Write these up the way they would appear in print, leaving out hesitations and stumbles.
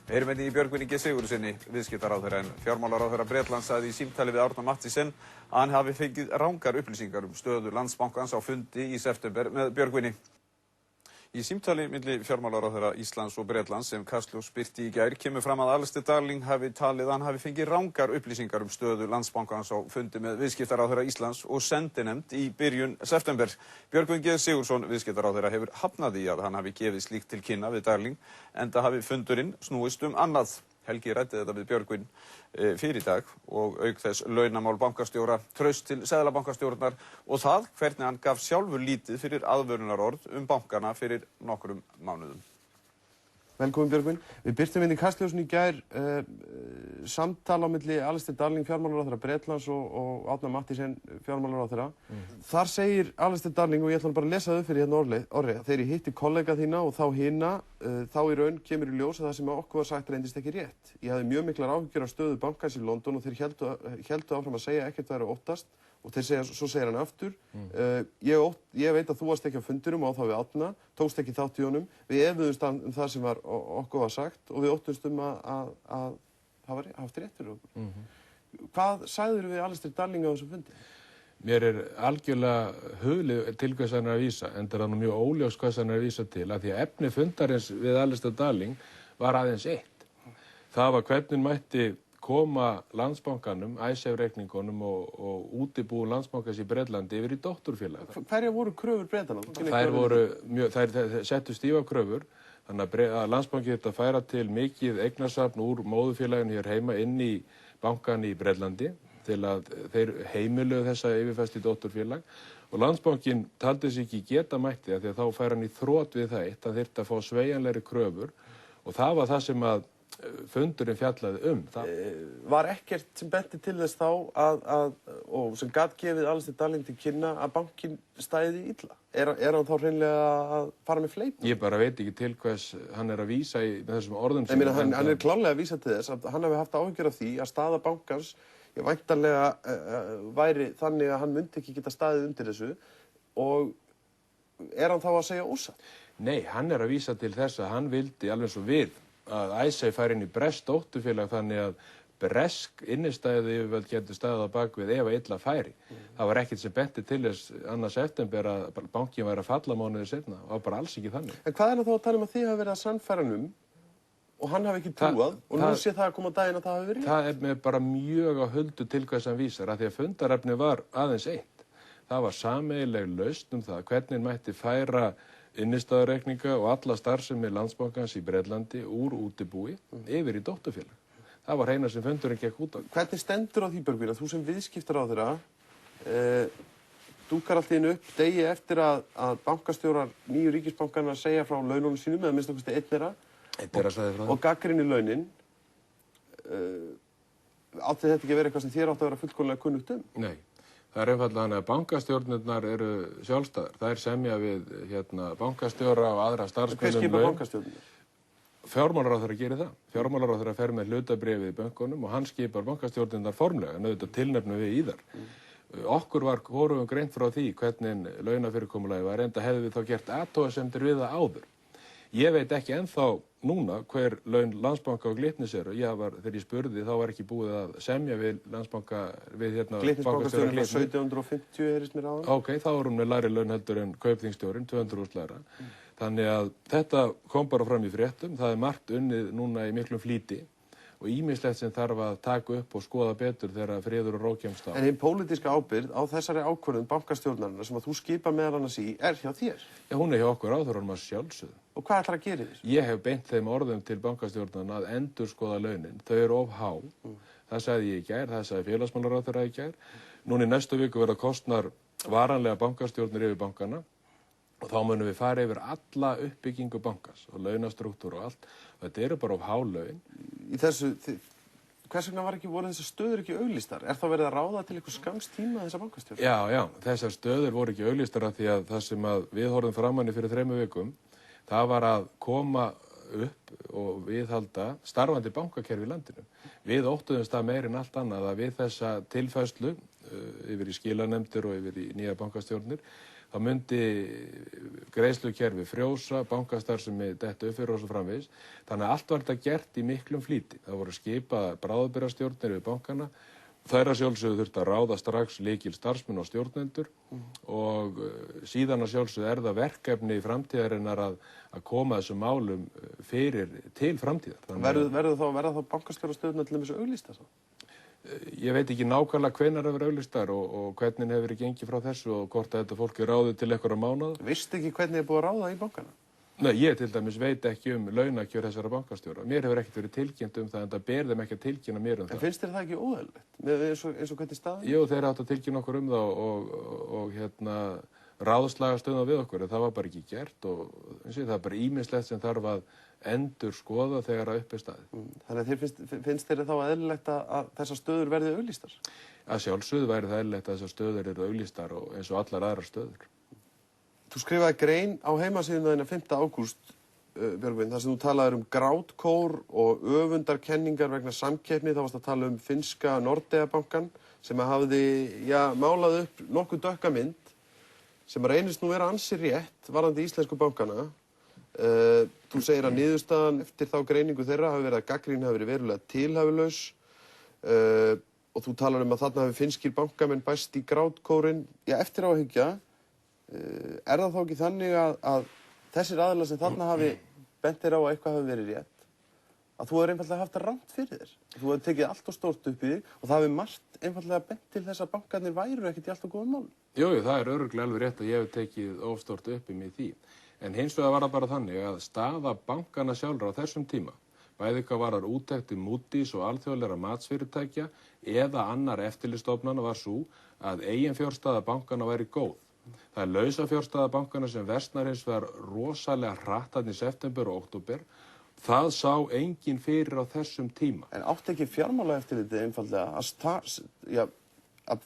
Heyrum einnig í Björgvini G. Sigurðssyni, viðskiptaráðherra, en fjármálaráðherra Bretlands sagði í símtali við Árna Mathiesen að hann hafi fengið rangar upplýsingar stöðu Landsbankans á fundi í september með Björgvini. Í símtali milli fjármálaráðherra Íslands og Bretlands sem Kastljós birti í gær kemur fram að Alistair Darling hafi talið að hann hafi fengið rangar upplýsingar stöðu Landsbankans á fundi með viðskiptaráðherra Íslands og sendinefnd í byrjun september. Björgvin G. Sigurðsson, viðskiptaráðherra, hefur hafnað í að hann hafi gefið slíkt til kynna við Darling, enda hafi fundurinn snúist annað. Helgi ræddi þetta við Björgvin fyrir í dag og auk þess launamál bankastjóra, traust til seðlabankastjórnar og það hvernig hann gaf sjálfur lítið fyrir aðvörunarorð bankana fyrir nokkrum mánuðum. Velkomin Björgvin. Við birtum inn í Kastljósinu í gær samtal á milli Alistair Darling, fjármálaráðherra Bretlands og Árna Mathiesen, fjármálaráðherra. Þar segir Alistair Darling, og ég ætla bara að lesa þau fyrir hérna orðið, þegar ég hitti kollega þína og þá hina, þá í raun kemur í ljós að það sem okkur var sagt reyndist ekki rétt. Ég hafði mjög miklar áhyggjur af stöðu bankans í London og þeir héldu áfram að segja ekkert væri að óttast. Og svo segir hann aftur, ég veit að þú varst ekki á fundinum og á þá við Árna, tókst ekki þátt í honum, við efuðumst það sem okkur var sagt og við óttumst að það var haft rétt fyrir okkur. Hvað sagðirðu við Alistair Darling á þessum fundi? Mér algjörlega hugðið til hvers hann að vísa, enda það mjög óljós hvers hann að vísa til, að því að efni fundarins við Alistair Darling var aðeins eitt. Það var hvernig mætti koma Landsbankanum, Icesave-reikningunum og útibúum Landsbankans í Bretlandi yfir í dótturfélag. Hverjar voru kröfur Bretlands? Þær settu stífa kröfur, þannig að Landsbanki þurfti að færa til mikið eignasafn úr móðurfélaginu hér heima inn í bankan í Bretlandi til að þeir heimiluðu þessa yfirfærslu í dótturfélag og Landsbankin taldi sig ekki geta mætti því að þá fær hann í þrot við það eitt, hann þyrfti að fá sveigjanlegri kröfur og það var það sem að fundurinn fjallaði Var ekkert sem benti til þess þá og sem gat gefið Alistair Darling til kynna að bankinn stæði illa? Er hann þá hreinlega að fara með fleip? Ég bara veit ekki til hvers hann er að vísa með þessum orðum sem hann er klárlega að vísa til þess að hann hafi haft áhyggjur af því að staða bankans væntanlega væri þannig að hann myndi ekki geta staðið undir þessu og er hann þá að segja ósatt? Nei, hann er að vísa til þess að hann vildi alveg svo við að Icesave færi inn í breskt dótturfélag þannig að bresk innistæðu yfirvöld getur staðið á bakvið ef illa færi. Það var ekkert sem benti til þess 2. september að bankinn væri að falla mánuði seinna og bara alls ekki þannig. En hvað er þá að tala að þið hafi verið að sannfæra hann og hann hafi ekki trúað og nú sé það að koma á daginn að það hafi verið? Það er með bara mjög á huldu til hvers hann vísar að því að fundarefni var aðeins eitt. Það var sameiginleg lausn það hvernig mætti færa innistæðureikninga og alla starfsemi Landsbankans í Bretlandi úr útibúi yfir í dótturfélag. Það var eina sem fundurinn gekk út á. Hvernig stendur á því, Björgvin, að þú sem viðskiptaráðherra dúkar allt í einu upp degi eftir að bankastjórar nýju ríkisbankana segja frá laununum sínum, eða minnst okkur einn þeirra, og gagnrýni launin. Átti þetta ekki að vera eitthvað sem þér átti að vera fullkomlega kunnugt Nei. Það er einfaldlega þannig að bankastjórnirnar eru sjálfstæðar. Þær semja við bankastjóra og aðra starfsmenn. Hver skipar bankastjórnirnar? Fjármálaráðherra gerir það. Fjármálaráðherra fer með hlutabréfið í bönkunum og hann skipar bankastjórnirnar formlega, en auðvitað tilnefnum við í þar. Okkur vorum greint frá því hvernig launafyrirkomulagið var, enda hefðum við þá gert athugasemdir við það áður. Ég veit ekki ennþá núna hver laun Landsbanka og Glitnis eru. Þegar ég spurði þá var ekki búið að semja við Landsbanka Glitnisbankastjórinn var 1750 heyrist mér áðan. Ok, þá er hún með lægri laun heldur en kaupþingsstjórinn, 200.000 lægra. Þannig að þetta kom bara fram í fréttum. Það er margt unnið núna í miklum flýti og ýmislegt sem þarf að taka upp og skoða betur þegar friður og ró kemst á. En hin pólitíska ábyrgð á þessari ákvörðun bankastjórnarinnar sem að þú skipa meðal annars í hjá þér? Já, hún hjá okkur ráðherranum að sjálfsögðu. Og hvað ætlar að gera í þessu? Ég hef beint þeim orðum til bankastjórnarna að endurskoða launin. Þau eru of há. Það sagði ég í gær, það sagði félagsmálaráðherra í gær. Núna í næstu viku verða kostnar varanlega bankastjórnir yfir bankana og þá munum við fara yfir alla uppbyggingu bankans og launastruktúr og allt. Þetta eru bara of há laun. Í þessu, hvers vegna voru þessar stöður ekki auglýstar? Er þá verið að ráða til einhver skamms tíma þessa bankastjórn? Já, þessar stöður voru ekki auglýstar af því að það sem við horfðum framan í fyrir 3 vikum, það var að koma upp og viðhalda starfandi bankakerfi í landinu. Við óttuðumst það meir en allt annað að við þessa tilfærslu yfir í skilanefndir og yfir í nýja bankastjórnir, þá myndi greiðslukerfi frjósa, bankastarfsemi detta upp fyrir og svo framvegis. Þannig að allt var þetta gert í miklum flýti. Það voru skipaðar bráðabirgðastjórnir við bankana. Þær að sjálfsögðu þurfti að ráða strax lykil starfsmenn og stjórnendur og síðan að sjálfsögðu það verkefni í framtíðarinnar að koma þessum málum fyrir til framtíðar. Verða þá bankastjórastöðuna til dæmis auglýstar? Ég veit ekki nákvæmlega hvenær það verið auglýstar og hvernig hefur verið gengið frá þessu og hvort að þetta fólk er ráðið til einhverja mánaða. Veistu ekki hvernig búið að ráða í bankana? Nei, ég til dæmis veit ekki launakjör þessara bankastjóra. Mér hefur ekkert verið tilkynnt það en það ber þeim ekki að tilkynna mér það. En finnst þér það ekki óeðlilegt eins og hvernig staðan? Jú, þeir áttu að tilkynna okkur það og ráðslaga stöðuna við okkur en það var bara ekki gert og það er bara ýmislegt sem þarf að endur skoða þegar að upp er staðið. Þannig að finnst þér þá eðlilegt að þessar stöður verði auglýstar? Að sjálfsögðu væri það eðlilegt að þessar stöður eru auglýstar og eins og allar aðrar stöður. Þú skrifaði grein á heimasíðuna þína 5. ágúst, Björgvin, þar sem þú talaðir grátkór og öfundarkenningar vegna samkeppni. Þá varst að tala finnska Nordea-bankan sem hafði málað upp nokkuð dökka mynd sem reynist nú vera ansi rétt varðandi íslensku bankana. Þú segir að niðurstaðan eftir þá greiningu þeirra hafi verið að gagnrýnin hafi verið verulega tilhæfulaus og þú talar að þarna hafi finnskir bankamenn bæst í grátkórinn. Eftir á að hyggja, er það þá ekki þannig að þessir aðilar sem þarna hafi bent þér á að eitthvað hafi verið rétt, að þú hefur einfaldlega haft það rangt fyrir þér? Þú hefur tekið allt of stórt upp í þig og það hafi margt einfaldlega bent til þess að bankarnir væru ekkert í allt of góðum málum? Jú, það er örugglega alveg rétt að ég hef tekið of stórt upp í mig því. En hins vegar var það bara þannig að staða bankana sjálfra á þessum tíma, bæði hvað varar úttektir Moody's og alþjóðlegra matsfyrirtækja eða annar eftirlitsstofnana var sú að eiginfjárstaða bankana væri góð. Það er lausafjárstaða bankana sem versnar hins vegar rosalega hratt í september og október. Það sá enginn fyrir á þessum tíma. En átti ekki fjármálaeftirlitið einfaldlega að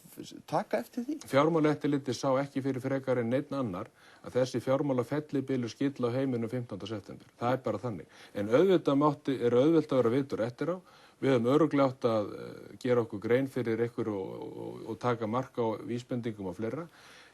taka eftir því? Fjármálaeftirlitið sá ekki fyrir frekar en neinn annar að þessi fjármálafellibylur skylla á heiminum 15. september. Það er bara þannig. En auðvitað er auðvitað að vera vitur eftir á. Við höfum örugglega átt að gera okkur grein fyrir ykkur og taka mark á vísbendingum og fleira.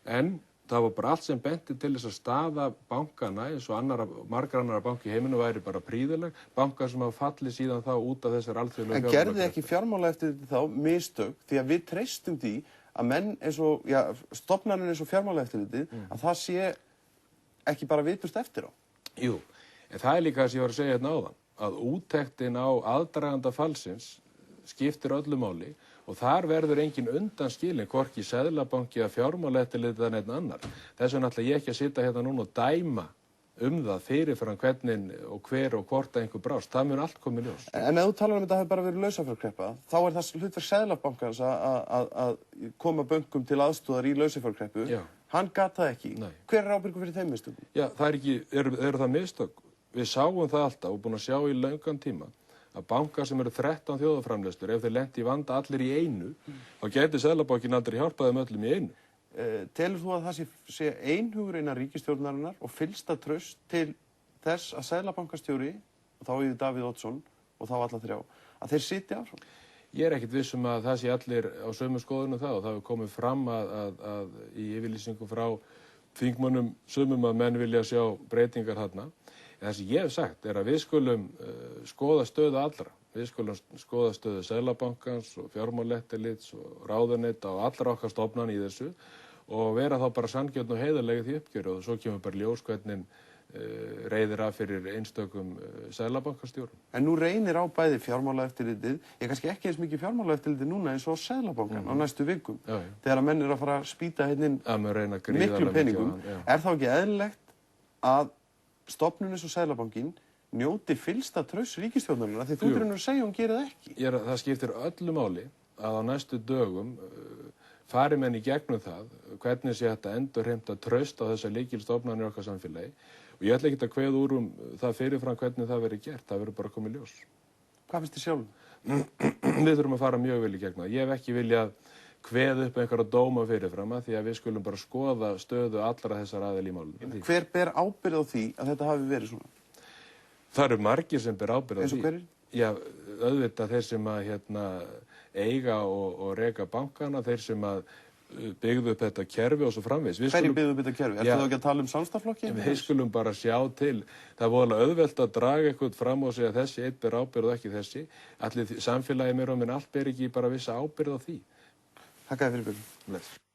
En það var bara allt sem benti til þess að staða bankana eins og margar annara banki í heiminu væri bara prýðileg. Bankar sem hafa fallið síðan þá út af þessar alþjóðlegu fjármálakreppu. En gerði ekki fjármálaeftirlitið þá mistök því að við treystum því að menn eins og, stofnanir eins og fjármálaeftirlitið, að það sé ekki bara vitust eftir á? Jú, en það er líka það sem ég var að segja hérna áðan, að úttektin á aðdraganda fallsins skiptir öllu máli og þar verður engin undanskilin, hvorki Seðlabanki að fjármálaeftirlitið eða neitt annar. Þess vegna ætla ég ekki að sitja hérna núna og dæma það fyrirfram hvernig og hver og hvort að einhver brást. Það mun allt komið ljós. En ef þú talar þetta hafi bara verið lausafjárkreppa, þá er það hlutverk Seðlabankans að koma bönkum til aðstoðar í lausafjárkreppu. Hann gat það ekki. Nei. Hver er ábyrgur fyrir þeim mistökum? Eru það mistök? Við sáum það alltaf og búin að sjá í langan tíma að bankar sem eru 13 þjóðarframleiðslur, ef þeir lenti í vanda allir í einu, þá gæti Seðlabankinn aldrei hjálpað þeim öllum í einu. Telur þú að það sé einhugur innan ríkisstjórnarinnar og fyllsta traust til þess að Seðlabankastjóri, og þá yfir Davíð Oddsson og þá alla þrjá, að þeir sitji áfram? Ég er ekkert viss það sé allir á sömu skoðunum það og það hefur komið fram að í yfirlýsingu frá þingmönnum sumum að menn vilja sjá breytingar þarna. En það sem ég hef sagt er að við skulum skoða stöðu allra. Við skulum skoða stöðu Seðlabankans og fjármálaeftirlits og ráðuneyta og allra okkar stofnana í þessu og vera þá bara sanngjörn og heiðarlega því uppgjöru og svo kemur bara ljós hvernig reiðir af fyrir einstökum Seðlabankastjórum. En nú reynir á bæði fjármálaeftirlitið, kannski ekki eins mikið fjármálaeftirlitið núna eins og Seðlabankan á næstu vikum, þegar að menn eru að fara að spýta hérna inn miklum peningum. Er þá ekki eðlilegt að stofnun eins og Seðlabankinn njóti fyllsta trausts ríkisstjórnarinnar því þú grunur að segja hún gerir það ekki? Það skiptir öllu máli að á næstu dögum fari menn í gegnum það hvernig sé þetta endurheimta traust á þessar lykilstofnanir í okkar samfélagi og ég ætla ekki að kveða úr það fyrirfram hvernig það verið gert, það verður bara komið ljós. Hvað finnst þér sjálf? Við þurfum að fara mjög vel í gegnum það. Ég hef ekki viljað kveða upp einhverja dóma fyrirfram því að við skulum bara skoða stöðu allra þessar aðila í málunum. Hver ber ábyrgð á því að þetta hafi verið svona? Það eru margir sem ber ábyrgð á því. Eins og hverjir? Já, auðvitað þeir sem að eiga og reka bankana, þeir sem að byggðu upp þetta kerfi og svo framvegis. Hverju byggðu upp þetta kerfi? Ertu þá ekki að tala um samstarflokki? Við skulum bara sjá til. Það er voðalega auðvelt að draga eitthvað fram og segja þessi einn ber ábyrgð og ekki þessi. Allir samfélagið mér og minn allt ber ekki bara vissa ábyrgð á því. Þakka þér fyrir, Björgvin.